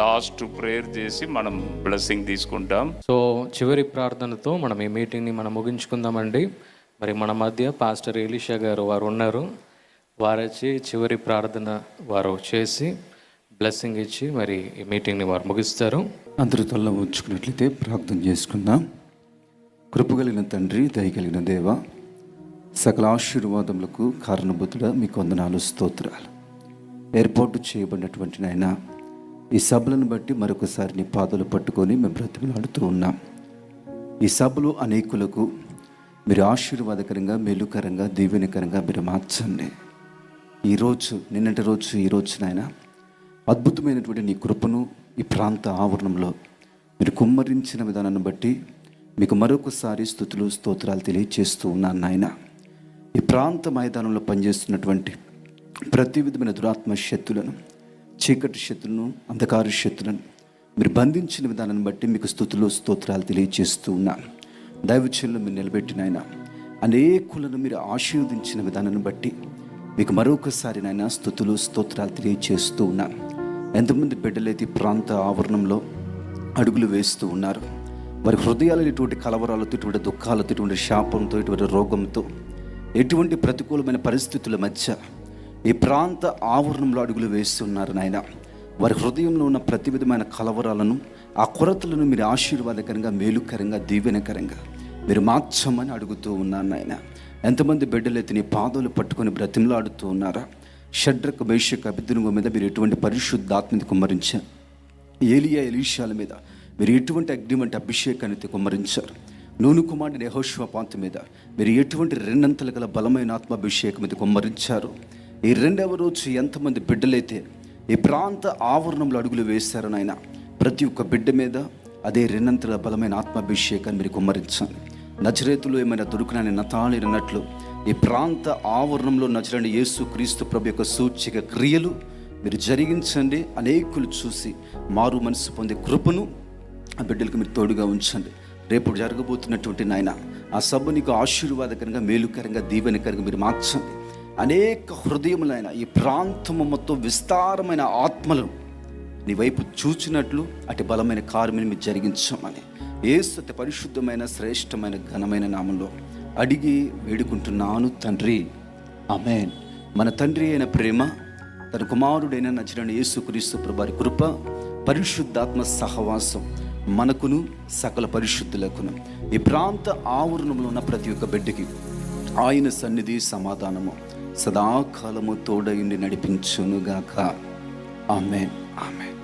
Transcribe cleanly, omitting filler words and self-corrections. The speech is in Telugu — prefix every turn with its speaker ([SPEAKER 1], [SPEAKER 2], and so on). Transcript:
[SPEAKER 1] లాస్ట్ ప్రేయర్ చేసి మనం బ్లెస్సింగ్ తీసుకుంటాం.
[SPEAKER 2] సో చివరి ప్రార్థనతో మనం ఈ మీటింగ్ని మనం ముగించుకుందామండి. మరి మన మధ్య పాస్టర్ ఎలీషా గారు వారు ఉన్నారు. వారు వచ్చి చివరి ప్రార్థన వారు చేసి బ్లెస్సింగ్ ఇచ్చి మరి ఈ మీటింగ్ని వారు ముగిస్తారు.
[SPEAKER 3] అందరూ తల్ల ఉంచుకున్నట్లయితే ప్రార్థన చేసుకుందాం. కృపగలిగిన తండ్రి, దయగలిగిన దేవ, సకల ఆశీర్వాదములకు కారణభూతుడా మీకు వందనాలు, స్తోత్రాలు. ఏర్పాటు చేయబడినటువంటి నాయన ఈ సభలను బట్టి మరొకసారి నీ పాదాలు పట్టుకొని మేము బ్రతిమలాడుతూ ఉన్నాం. ఈ సభలు అనేకులకు మీరు ఆశీర్వాదకరంగా, మేలుకరంగా, దీవెనకరంగా మీరు మార్చండి. ఈరోజు నిన్నటి రోజు ఈరోజు నాయన అద్భుతమైనటువంటి నీ కృపను ఈ ప్రాంత ఆవరణంలో మీరు కుమ్మరించిన విధానాన్ని బట్టి మీకు మరొకసారి స్తుతులు, స్తోత్రాలు తెలియజేస్తూ ఉన్నాను నాయన. ఈ ప్రాంత మైదానంలో పనిచేస్తున్నటువంటి ప్రతి విధమైన దురాత్మ శక్తులను, చీకటి శక్తులను, అంధకార శక్తులను మీరు బంధించిన విధానాన్ని బట్టి మీకు స్తుతులు, స్తోత్రాలు తెలియజేస్తూ ఉన్నాను. దైవచనులు మీరు నిలబెట్టిన ఆయన అనేకులను మీరు ఆశీర్వదించిన విధానాన్ని బట్టి మీకు మరొకసారి నాయన స్తుతులు, స్తోత్రాలు తెలియజేస్తూ ఉన్నాను. ఎంతమంది బిడ్డలైతే ప్రాంత ఆవరణంలో అడుగులు వేస్తూ ఉన్నారు, వారి హృదయాలు ఇటువంటి కలవరాలతో, ఇటువంటి దుఃఖాలతో, ఇటువంటి శాపంతో, ఇటువంటి రోగంతో, ఎటువంటి ప్రతికూలమైన పరిస్థితుల మధ్య ఈ ప్రాంత ఆవరణంలో అడుగులు వేస్తున్నారు నాయన. వారి హృదయంలో ఉన్న ప్రతి విధమైన కలవరాలను, ఆ కొరతలను మీరు ఆశీర్వాదకరంగా, మేలుకరంగా, దీవెనకరంగా మీరు మార్చమని అడుగుతూ ఉన్నాను నాయన. ఎంతమంది బిడ్డలైతే నీ పాదాలు పట్టుకొని బ్రతిమలాడుతూ ఉన్నారా? షడ్రక్, మేషక్, అబేద్నెగో మీద మీరు ఎటువంటి పరిశుద్ధాత్మని కుమ్మరించారు. ఏలియా, ఎలీషాల మీద మీరు ఎటువంటి అగ్నివంటి అభిషేకాన్ని కుమ్మరించారు. నూను కుమారుడు యెహోషువపాతు మీద మీరు ఎటువంటి రెండంతలు గల బలమైన ఆత్మాభిషేకం మీద కుమ్మరించారు. ఈ రెండవ రోజు ఎంతమంది బిడ్డలైతే ఈ ప్రాంత ఆవరణంలో అడుగులు వేశారో నాయన, ప్రతి ఒక్క బిడ్డ మీద అదే రెండంతల బలమైన ఆత్మాభిషేకాన్ని మీరు కుమ్మరించండి. నజరేతులో ఏమైనా దొరుకునని నతాళి అన్నట్లు ఈ ప్రాంత ఆవరణంలో నజరేయుడైన యేసు క్రీస్తు ప్రభు యొక్క సూచక క్రియలు మీరు జరిగించండి. అనేకులు చూసి మారు మనసు పొందే కృపను ఆ బిడ్డలకు మీరు తోడుగా ఉంచండి. రేపు జరగబోతున్నటువంటి నాయన ఆ సభ నీకు ఆశీర్వాదకరంగా, మేలుకరంగా, దీవెనకరంగా మీరు మార్చండి. అనేక హృదయములైన ఈ ప్రాంతము మొత్తం విస్తారమైన ఆత్మలు నీ వైపు చూచినట్లు అటు బలమైన కార్యముని మీరు జరిగించమని యేసు పరిశుద్ధమైన, శ్రేష్టమైన, ఘనమైన నామంలో అడిగి వేడుకుంటున్నాను తండ్రి, ఆమేన్. మన తండ్రి అయిన ప్రేమ, తన కుమారుడైన నజరేయుడైన యేసుక్రీస్తు ప్రభువారి కృప, పరిశుద్ధాత్మ సహవాసం మనకును సకల పరిశుద్ధులకును ఈ ప్రాంత ఆవరణంలో ఉన్న ప్రతి ఒక్క బిడ్డకి ఆయన సన్నిధి, సమాధానము సదాకాలము తోడయుండి నడిపించునుగాక. ఆమేన్, ఆమేన్.